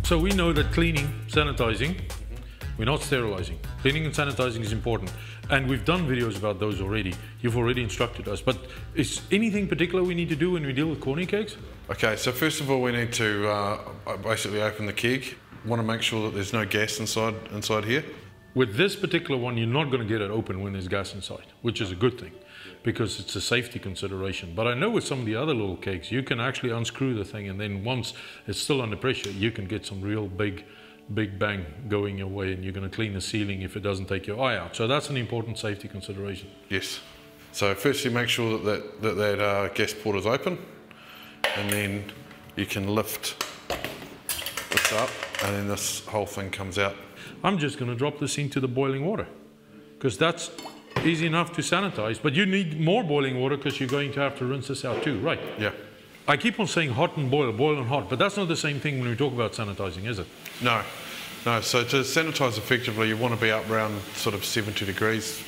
So we know that cleaning, sanitizing, we're not sterilizing. Cleaning and sanitizing is important. And we've done videos about those already. You've already instructed us. But is anything particular we need to do when we deal with corny kegs? Okay, so first of all we need to basically open the keg. Want to make sure that there's no gas inside here. With this particular one, you're not going to get it open when there's gas inside, which is a good thing, because it's a safety consideration. But I know with some of the other little kegs, you can actually unscrew the thing, and then once it's still under pressure, you can get some real big bang going your way, and you're going to clean the ceiling if it doesn't take your eye out. So that's an important safety consideration. Yes. So firstly, make sure that gas port is open, and then you can lift this up, and then this whole thing comes out. I'm just going to drop this into the boiling water, because that's easy enough to sanitize, but you need more boiling water because you're going to have to rinse this out too, right? Yeah. I keep on saying hot and boil, boil and hot, but that's not the same thing when we talk about sanitizing, is it? No. No, so to sanitize effectively, you want to be up around sort of 70 degrees.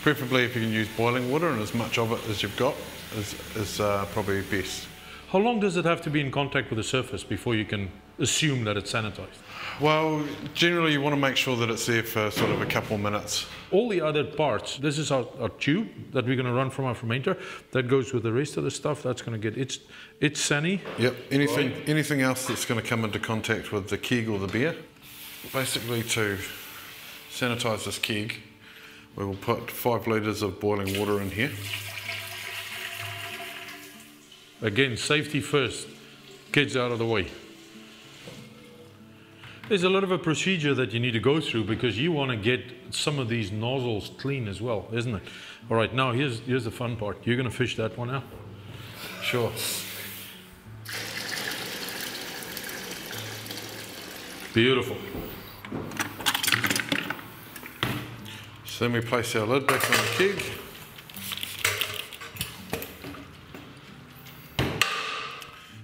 Preferably if you can use boiling water, and as much of it as you've got is probably best. How long does it have to be in contact with the surface before you can assume that it's sanitized? Well, generally you want to make sure that it's there for sort of a couple of minutes. All the other parts, this is our tube that we're going to run from our fermenter. That goes with the rest of the stuff. That's going to get it's sunny. Yep. Anything else that's going to come into contact with the keg or the beer. Basically, to sanitize this keg, we will put 5 litres of boiling water in here. Again, safety first. Kids out of the way. There's a lot of a procedure that you need to go through because you want to get some of these nozzles clean as well, isn't it? All right, now here's the fun part. You're going to fish that one out? Sure. Beautiful. So then we place our lid back on the keg.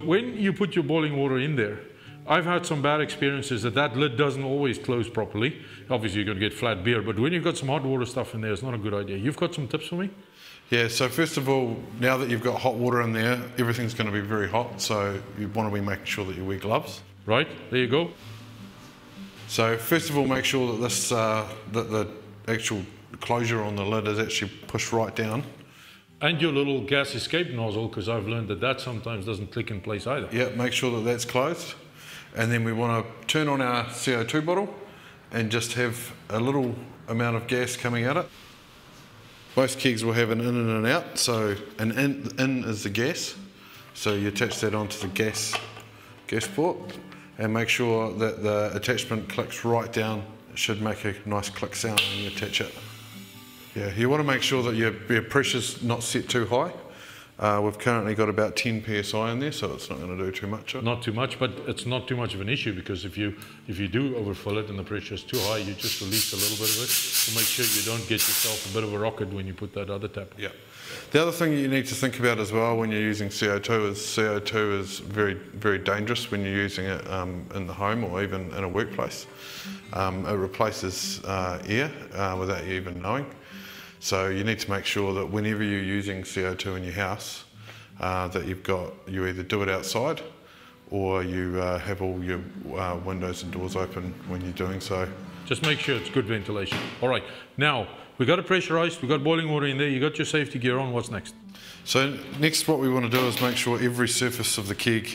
When you put your boiling water in there, I've had some bad experiences that lid doesn't always close properly. Obviously, you're going to get flat beer, but when you've got some hot water stuff in there, it's not a good idea. You've got some tips for me? Yeah, so first of all, now that you've got hot water in there, everything's going to be very hot, so you want to be making sure that you wear gloves. Right, there you go. So first of all, make sure that this that the actual closure on the lid is actually pushed right down. And your little gas escape nozzle, because I've learned that sometimes doesn't click in place either. Yeah, make sure that that's closed. And then we want to turn on our CO2 bottle and just have a little amount of gas coming at it. Most kegs will have an in and an out, so an in is the gas. So you attach that onto the gas port and make sure that the attachment clicks right down. It should make a nice click sound when you attach it. Yeah, you want to make sure that your pressure's not set too high. We've currently got about 10 psi in there, so it's not going to do too much. Not too much, but it's not too much of an issue, because if you do overfill it and the pressure is too high, you just release a little bit of it to make sure you don't get yourself a bit of a rocket when you put that other tap on. Yeah. The other thing you need to think about as well when you're using CO2 is very, very dangerous when you're using it in the home or even in a workplace. It replaces air without you even knowing. So you need to make sure that whenever you're using CO2 in your house, that you either do it outside or you have all your windows and doors open when you're doing so. Just make sure it's good ventilation. All right, now we got it pressurized, we got boiling water in there, you got your safety gear on. What's next? So next, what we want to do is make sure every surface of the keg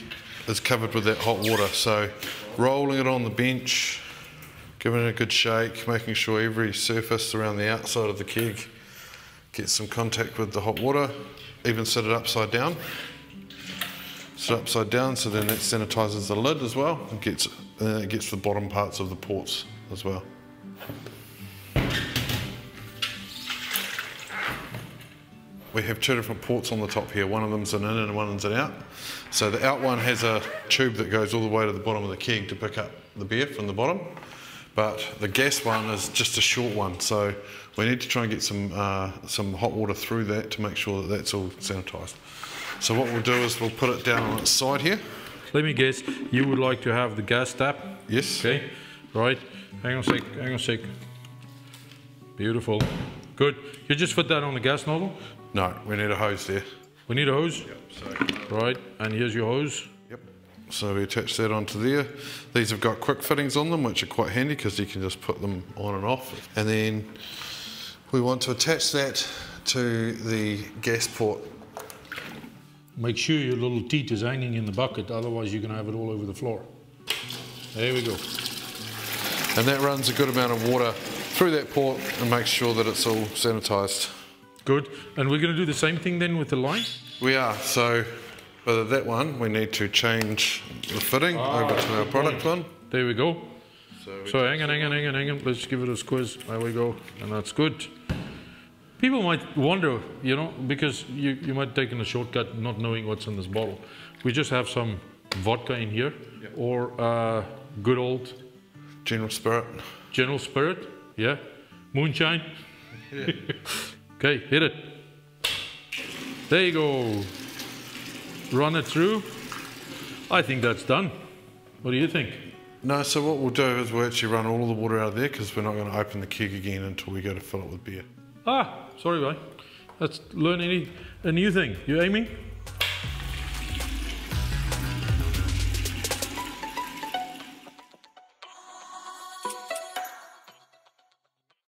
is covered with that hot water. So rolling it on the bench, giving it a good shake, making sure every surface around the outside of the keg gets some contact with the hot water. Even set it upside down. Set it upside down, so then that sanitizes the lid as well, and it gets the bottom parts of the ports as well. We have 2 different ports on the top here. One of them's an in and one is an out. So the out one has a tube that goes all the way to the bottom of the keg to pick up the beer from the bottom. But the gas one is just a short one, so we need to try and get some hot water through that to make sure that that's all sanitised. So what we'll do is we'll put it down on its side here. Let me guess, you would like to have the gas tap? Yes. Okay, right. Hang on a sec. Beautiful. Good. You just put that on the gas nozzle? No, we need a hose there. We need a hose? Yep. So. Right, and here's your hose. Yep. So we attach that onto there. These have got quick fittings on them, which are quite handy because you can just put them on and off. And then we want to attach that to the gas port. Make sure your little teat is hanging in the bucket, otherwise you're going to have it all over the floor. There we go. And that runs a good amount of water through that port and makes sure that it's all sanitized. Good. And we're going to do the same thing then with the line? We are. So for that one, we need to change the fitting over to our product one. There we go. So hang on. Let's give it a squeeze. There we go. And that's good. People might wonder, you know, because you might have taken a shortcut not knowing what's in this bottle. We just have some vodka in here, or good old General Spirit. General Spirit, yeah. Moonshine. Yeah. Okay, hit it. There you go. Run it through. I think that's done. What do you think? No, so what we'll do is we'll actually run all of the water out of there because we're not going to open the keg again until we go to fill it with beer. Ah, sorry, mate. Let's learn a new thing. You aiming?